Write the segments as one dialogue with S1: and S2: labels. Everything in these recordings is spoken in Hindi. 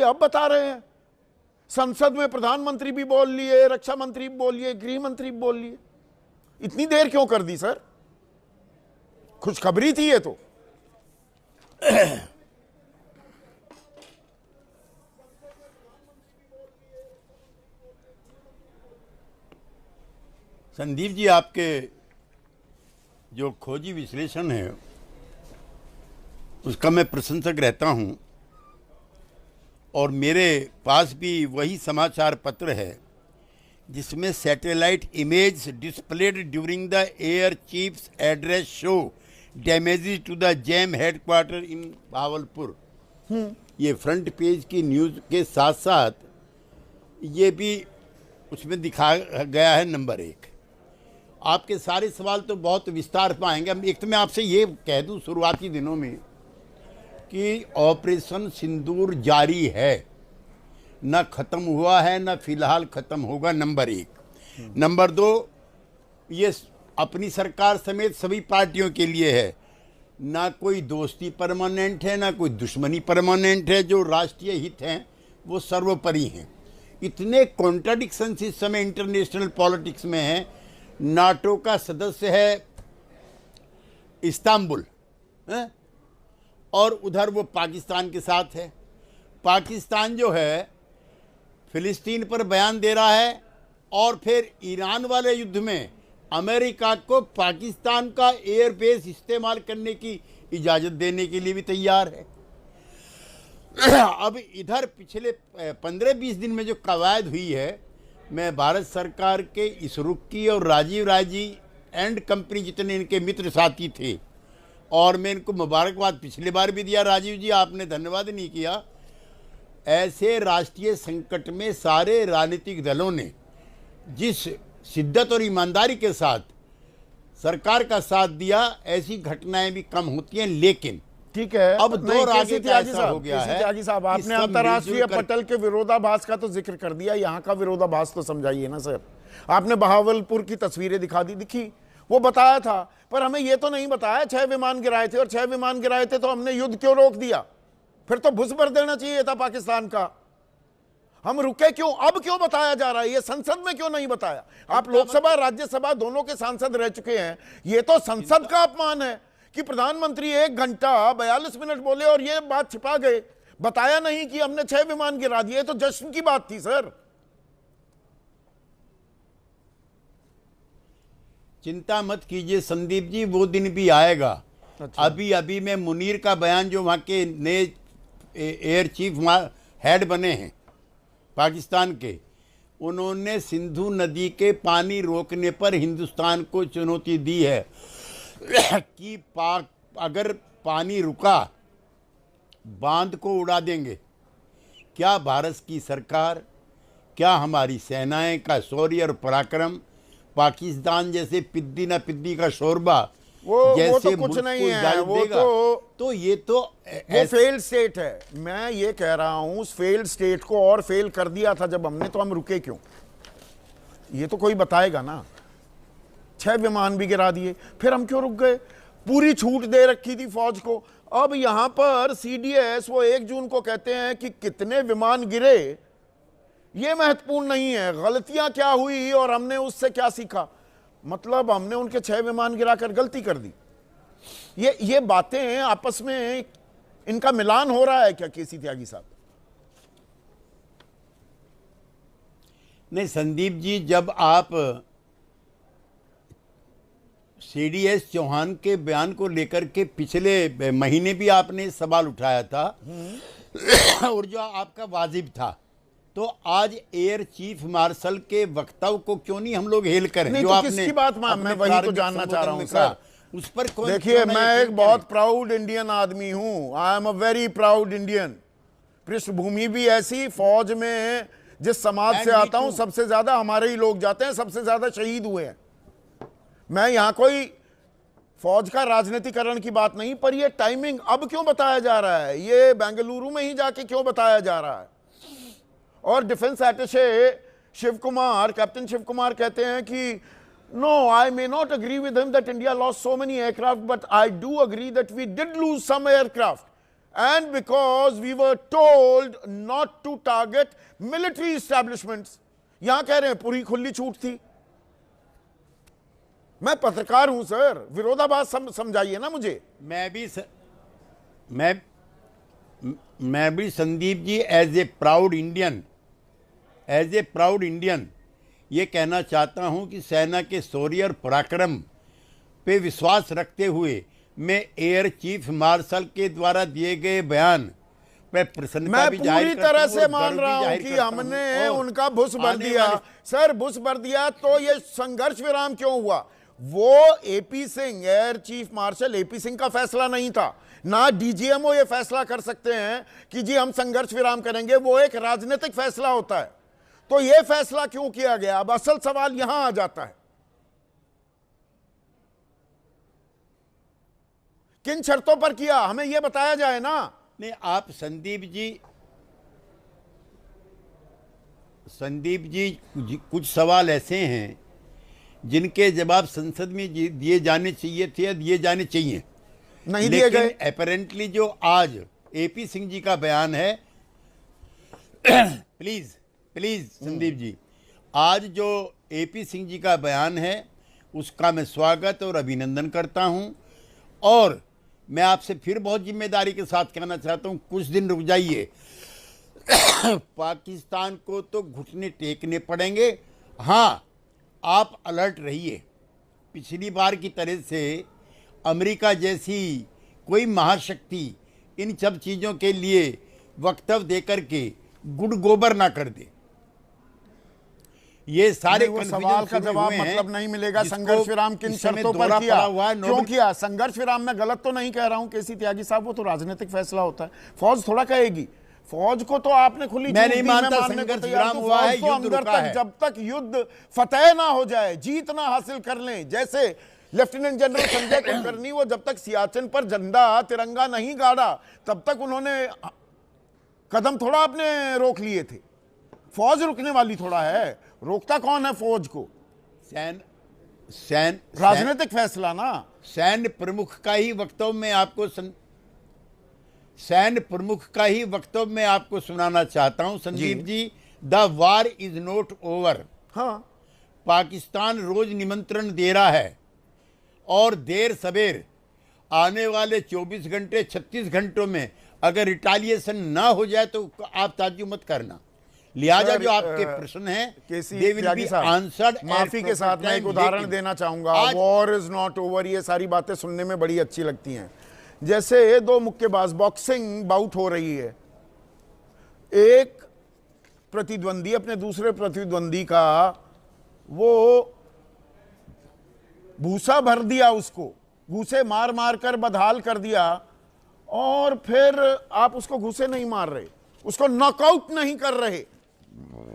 S1: अब बता रहे हैं। संसद में प्रधानमंत्री भी बोल लिए, रक्षा मंत्री भी बोल लिए, गृह मंत्री भी बोल लिए। इतनी देर क्यों कर दी सर? खुशखबरी थी ये तो।
S2: संदीप जी, आपके जो खोजी विश्लेषण है उसका मैं प्रशंसक रहता हूं, और मेरे पास भी वही समाचार पत्र है जिसमें satellite image displayed during the air chief's address show damages to the JeM headquarter in Bahawalpur. ये फ्रंट पेज की न्यूज़ के साथ साथ ये भी उसमें दिखाया गया है। नंबर 1, आपके सारे सवाल तो बहुत विस्तार पाएंगे। एक तो मैं आपसे ये कह दूं शुरुआती दिनों में कि ऑपरेशन सिंदूर जारी है, न ख़त्म हुआ है, न फिलहाल ख़त्म होगा। नंबर 1। नंबर 2, ये अपनी सरकार समेत सभी पार्टियों के लिए है। ना कोई दोस्ती परमानेंट है, ना कोई दुश्मनी परमानेंट है। जो राष्ट्रीय हित हैं वो सर्वोपरि हैं। इतने कॉन्ट्राडिक्शंस इस समय इंटरनेशनल पॉलिटिक्स में हैं। नाटो का सदस्य है इस्तांबुल, और उधर वो पाकिस्तान के साथ है। पाकिस्तान जो है फिलिस्तीन पर बयान दे रहा है, और फिर ईरान वाले युद्ध में अमेरिका को पाकिस्तान का एयरबेस इस्तेमाल करने की इजाज़त देने के लिए भी तैयार है। अब इधर पिछले 15-20 दिन में जो कवायद हुई है, मैं भारत सरकार के इस रुख की और राजीव राजी एंड कंपनी जितने इनके मित्र साथी थे, और मैं इनको मुबारकबाद पिछली बार भी दिया, राजीव जी आपने धन्यवाद नहीं किया। ऐसे राष्ट्रीय संकट में सारे राजनीतिक दलों ने जिस शिद्दत और ईमानदारी के साथ सरकार का साथ दिया, ऐसी घटनाएं भी कम होती हैं। लेकिन
S1: ठीक है,
S2: अब दौर आगे का ऐसा हो गया है।
S1: त्यागी साहब, आपने अंतर्राष्ट्रीय पटल के विरोधाभास का तो जिक्र कर दिया, यहाँ का विरोधाभास तो समझाइए ना सर। आपने बहावलपुर की तस्वीरें दिखी, वो बताया था, पर हमें ये तो नहीं बताया 6 विमान गिराए थे, और 6 विमान गिराए थे तो हमने युद्ध क्यों रोक दिया? फिर तो भुस भर देना चाहिए था पाकिस्तान का। हम रुके क्यों? अब क्यों बताया जा रहा है? ये संसद में क्यों नहीं बताया? आप लोकसभा राज्यसभा दोनों के सांसद रह चुके हैं। ये तो संसद का अपमान है कि प्रधानमंत्री 1 घंटा 42 मिनट बोले और ये बात छिपा गए, बताया नहीं कि हमने 6 विमान गिरा दिए। तो जश्न की बात थी सर।
S2: चिंता मत कीजिए संदीप जी, वो दिन भी आएगा। अच्छा। अभी मैं मुनीर का बयान, जो वहाँ के नए एयर चीफ हेड बने हैं पाकिस्तान के, उन्होंने सिंधु नदी के पानी रोकने पर हिंदुस्तान को चुनौती दी है कि अगर पानी रुका बांध को उड़ा देंगे। क्या भारत की सरकार, क्या हमारी सेनाएं का शौर्य और पराक्रम पाकिस्तान जैसे पिद्दी ना पिद्दी का शोरबा
S1: वो तो कुछ नहीं है। वो तो ये तो वो फेल्ड स्टेट है। मैं ये कह रहा हूं, उस फेल्ड स्टेट को और फेल कर दिया था जब हमने, तो हम रुके क्यों? ये तो कोई बताएगा ना। 6 विमान भी गिरा दिए, फिर हम क्यों रुक गए? पूरी छूट दे रखी थी फौज को। अब यहां पर सीडीएस वो 1 जून को कहते हैं कि कितने विमान गिरे ये महत्वपूर्ण नहीं है, गलतियां क्या हुई और हमने उससे क्या सीखा। मतलब हमने उनके 6 विमान गिराकर गलती कर दी। ये बातें आपस में इनका मिलान हो रहा है क्या केसी त्यागी साहब?
S2: नहीं संदीप जी, जब आप सीडीएस चौहान के बयान को लेकर के पिछले महीने भी आपने सवाल उठाया था और जो आपका वाजिब था, तो आज एयर चीफ मार्शल के वक्तव्य को क्यों नहीं हम लोग हेल करें? जो
S1: तो
S2: आपने
S1: किसकी बात मैं वही तो जानना चाह रहा हूं सर।
S2: उस पर
S1: देखिए, मैं एक बहुत प्राउड इंडियन आदमी हूं। I am a very proud Indian. पृष्ठभूमि भी ऐसी, फौज में जिस समाज से आता हूं सबसे ज्यादा हमारे ही लोग जाते हैं, सबसे ज्यादा शहीद हुए हैं। मैं यहां कोई फौज का राजनीतिकरण की बात नहीं, पर यह टाइमिंग अब क्यों बताया जा रहा है? ये बेंगलुरु में ही जाके क्यों बताया जा रहा है? और defence attache Shiv Kumar, captain Shiv Kumar कहते हैं कि no, I may not agree with him that India lost so many aircraft, but I do agree that we did lose some aircraft and because we were told not to target military establishments. यहां कह रहे हैं पूरी खुली छूट थी। मैं पत्रकार हूं सर, विरोधाभास समझाइए ना मुझे।
S2: मैं भी Sandeep ji as a proud Indian ये कहना चाहता हूं कि सेना के शौर्य और पराक्रम पे विश्वास रखते हुए मैं एयर चीफ मार्शल के द्वारा दिए गए बयान पे प्रसन्नता भी जाहिर करता हूं।
S1: मैं पूरी तरह से मान रहा हूं कि हमने उनका भुस भर दिया। सर भुस भर दिया तो ये संघर्ष विराम क्यों हुआ? वो AP Singh, air chief marshal AP Singh का फैसला नहीं था, ना डीजीएमओ ये फैसला कर सकते हैं कि जी हम संघर्ष विराम करेंगे। वो एक राजनीतिक फैसला होता है। तो ये फैसला क्यों किया गया? अब असल सवाल यहां आ जाता है, किन शर्तों पर किया, हमें यह बताया जाए ना।
S2: नहीं, आप संदीप जी कुछ सवाल ऐसे हैं जिनके जवाब संसद में दिए जाने चाहिए थे, दिए जाने चाहिए,
S1: नहीं दिए गए।
S2: अपेरेंटली जो आज एपी सिंह जी का बयान है प्लीज संदीप जी, आज जो एपी सिंह जी का बयान है उसका मैं स्वागत और अभिनंदन करता हूं। और मैं आपसे फिर बहुत जिम्मेदारी के साथ कहना चाहता हूं, कुछ दिन रुक जाइए। पाकिस्तान को तो घुटने टेकने पड़ेंगे। हाँ, आप अलर्ट रहिए। पिछली बार की तरह से अमेरिका जैसी कोई महाशक्ति इन सब चीज़ों के लिए वक्तव्य देकर के गुड़ गोबर ना कर दे। ये सारे
S1: सवाल का जवाब मतलब नहीं मिलेगा। संघर्ष विराम किन शर्तों पर किया, क्यों किया? संघर्ष विराम में गलत तो नहीं कह रहा हूं केसी त्यागी साहब, वो तो राजनीतिक फैसला होता है। फौज थोड़ा कहेगी, फौज को तो आपने खुली
S2: मैं नहीं मानता संघर्ष विराम हुआ है, युद्ध रुका है।
S1: जब तक युद्ध फतेह ना हो जाए, जीत ना हासिल कर लें, जैसे लेफ्टिनेंट जनरल संजय कुलकर्णी, वो जब तक सियाचिन पर झंडा तिरंगा नहीं गाड़ा तब तक उन्होंने कदम थोड़ा आपने रोक लिए थे। फौज रुकने वाली थोड़ा है, रोकता कौन है फौज को? राजनीतिक फैसला ना।
S2: सैन्य प्रमुख का ही वक्तव्य में आपको सुनाना चाहता हूं Sandeep ji. The war is not over.
S1: हाँ,
S2: पाकिस्तान रोज निमंत्रण दे रहा है और देर सवेर आने वाले 24 घंटे 36 घंटों में अगर रिटालिएशन ना हो जाए तो आप ताज्जुब मत करना। लिहाजा जो आपके प्रश्न हैं,
S1: माफी के साथ मैं एक उदाहरण देना चाहूंगा। वॉर इज नॉट ओवर, ये सारी बातें सुनने में बड़ी अच्छी लगती हैं। जैसे दो मुक्केबाज, बॉक्सिंग बाउट हो रही है, एक प्रतिद्वंदी अपने दूसरे प्रतिद्वंदी का वो भूसा भर दिया, उसको घूसे मार मार कर बदहाल कर दिया, और फिर आप उसको घूसे नहीं मार रहे, उसको नॉकआउट नहीं कर रहे,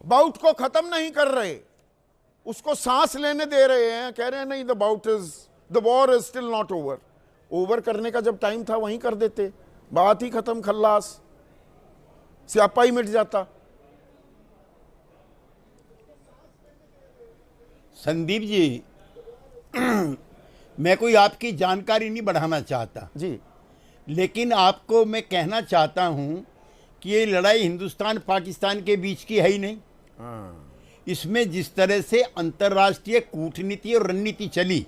S1: बाउट को खत्म नहीं कर रहे, उसको सांस लेने दे रहे हैं, कह रहे हैं नहीं, the war is still not over. Over करने का जब टाइम था वहीं कर देते, बात ही खत्म, खल्लास, स्यापा ही मिट जाता।
S2: संदीप जी, मैं कोई आपकी जानकारी नहीं बढ़ाना चाहता
S1: जी,
S2: लेकिन आपको मैं कहना चाहता हूं कि ये लड़ाई हिंदुस्तान पाकिस्तान के बीच की है ही नहीं। इसमें जिस तरह से अंतर्राष्ट्रीय कूटनीति और रणनीति चली,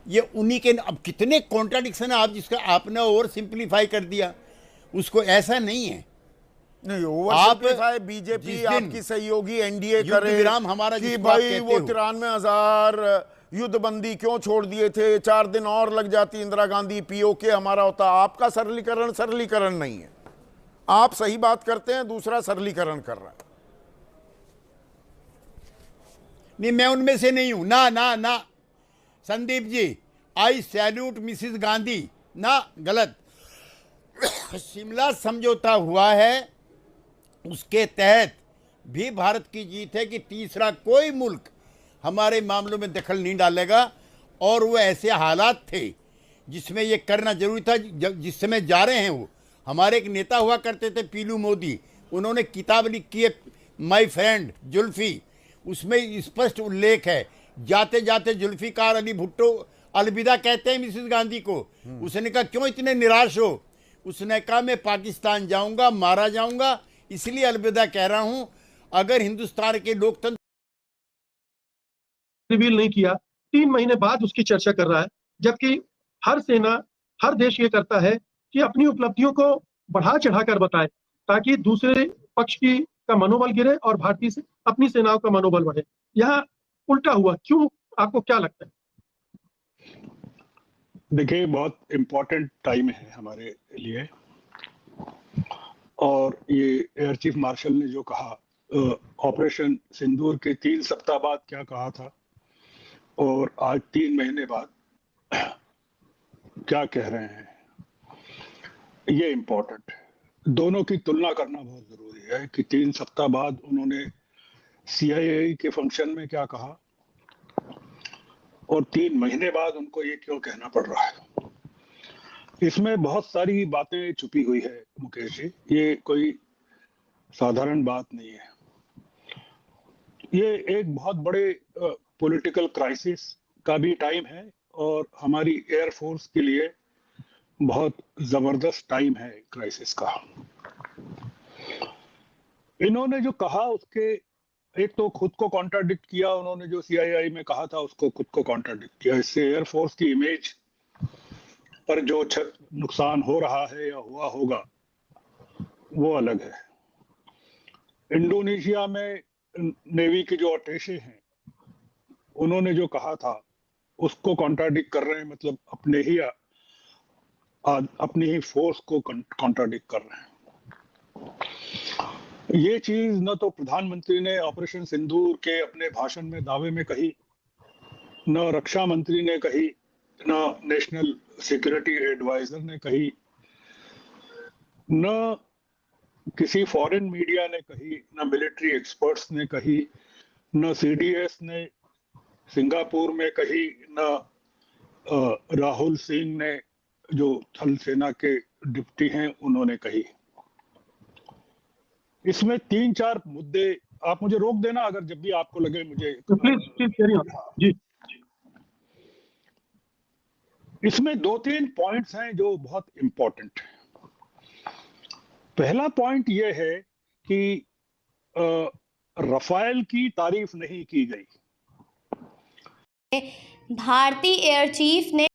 S2: ये उन्हीं के, अब कितने कॉन्ट्राडिक्शन है, आप जिसका आपने ओवर सिंप्लीफाई कर दिया उसको, ऐसा नहीं है।
S1: नहीं, ओवर बीजेपी आपकी सहयोगी एनडीए करे
S2: विराम हमारा
S1: कि भाई वो 93,000 युद्धबंदी क्यों छोड़ दिए थे, 4 दिन और लग जाती इंदिरा गांधी, पीओके हमारा होता। आपका सरलीकरण नहीं है। आप सही बात करते हैं, दूसरा सरलीकरण कर रहा है।
S2: नहीं, मैं उनमें से नहीं हूं ना ना ना संदीप जी, आई सैल्यूट मिसिस गांधी ना, गलत। शिमला समझौता हुआ है, उसके तहत भी भारत की जीत है कि तीसरा कोई मुल्क हमारे मामलों में दखल नहीं डालेगा। और वो ऐसे हालात थे जिसमें ये करना जरूरी था। जिस समय जा रहे हैं, वो हमारे एक नेता हुआ करते थे पीलू मोदी, उन्होंने किताब लिखी है माय फ्रेंड जुल्फी, उसमें स्पष्ट उल्लेख है, जाते जाते जुल्फिकार अली भुट्टो अलविदा कहते हैं मिसेस गांधी को। उसने कहा क्यों इतने निराश हो? उसने कहा मैं पाकिस्तान जाऊंगा, मारा जाऊंगा, इसलिए अलविदा कह रहा हूं। अगर हिंदुस्तान के लोकतंत्र
S3: रिवील नहीं किया, 3 महीने बाद उसकी चर्चा कर रहा है, जबकि हर सेना, हर देश ये करता है कि अपनी उपलब्धियों को बढ़ा चढ़ाकर बताए, ताकि दूसरे पक्ष की का मनोबल गिरे और भारतीय से अपनी सेनाओं का मनोबल बढ़े। यहाँ उल्टा हुआ, क्यों? आपको क्या लगता है?
S4: देखिए, बहुत इम्पोर्टेंट टाइम है हमारे लिए, और ये एयर चीफ मार्शल ने जो कहा ऑपरेशन सिंदूर के 3 सप्ताह बाद क्या कहा था और आज 3 महीने बाद क्या कह रहे हैं, ये इम्पोर्टेंट है। दोनों की तुलना करना बहुत जरूरी है कि 3 सप्ताह बाद उन्होंने CIA के फंक्शन में क्या कहा और 3 महीने बाद उनको ये क्यों कहना पड़ रहा है। इसमें बहुत सारी बातें छुपी हुई है मुकेश जी, ये कोई साधारण बात नहीं है। ये एक बहुत बड़े पॉलिटिकल क्राइसिस का भी टाइम है और हमारी एयरफोर्स के लिए बहुत जबरदस्त टाइम है क्राइसिस का। इन्होंने जो कहा उसके एक तो खुद को कॉन्ट्राडिक्ट किया, उन्होंने जो CII में कहा था उसको खुद को कॉन्ट्राडिक्ट किया। इससे एयरफोर्स की इमेज पर जो नुकसान हो रहा है या हुआ होगा वो अलग है। इंडोनेशिया में नेवी के जो अटैचे हैं उन्होंने जो कहा था उसको कॉन्ट्राडिक्ट कर रहे हैं, मतलब अपनी ही फोर्स को कॉन्ट्राडिक्ट कर रहे हैं। ये चीज न तो प्रधानमंत्री ने ऑपरेशन सिंदूर के अपने भाषण में दावे में कही, न रक्षा मंत्री ने कही, न नेशनल सिक्योरिटी एडवाइजर ने कही, न किसी फॉरेन मीडिया ने कही, न मिलिट्री एक्सपर्ट्स ने कही, न CDS ने सिंगापुर में कही, न राहुल सिंह ने जो थल सेना के डिप्टी हैं उन्होंने कही। इसमें 3-4 मुद्दे, आप मुझे रोक देना अगर जब भी आपको लगे मुझे।
S3: प्लीज कैरी ऑन जी।
S4: इसमें 2-3 पॉइंट्स हैं जो बहुत इंपॉर्टेंट है। पहला पॉइंट यह है कि रफाल की तारीफ नहीं की गई।
S5: भारतीय एयर चीफ ने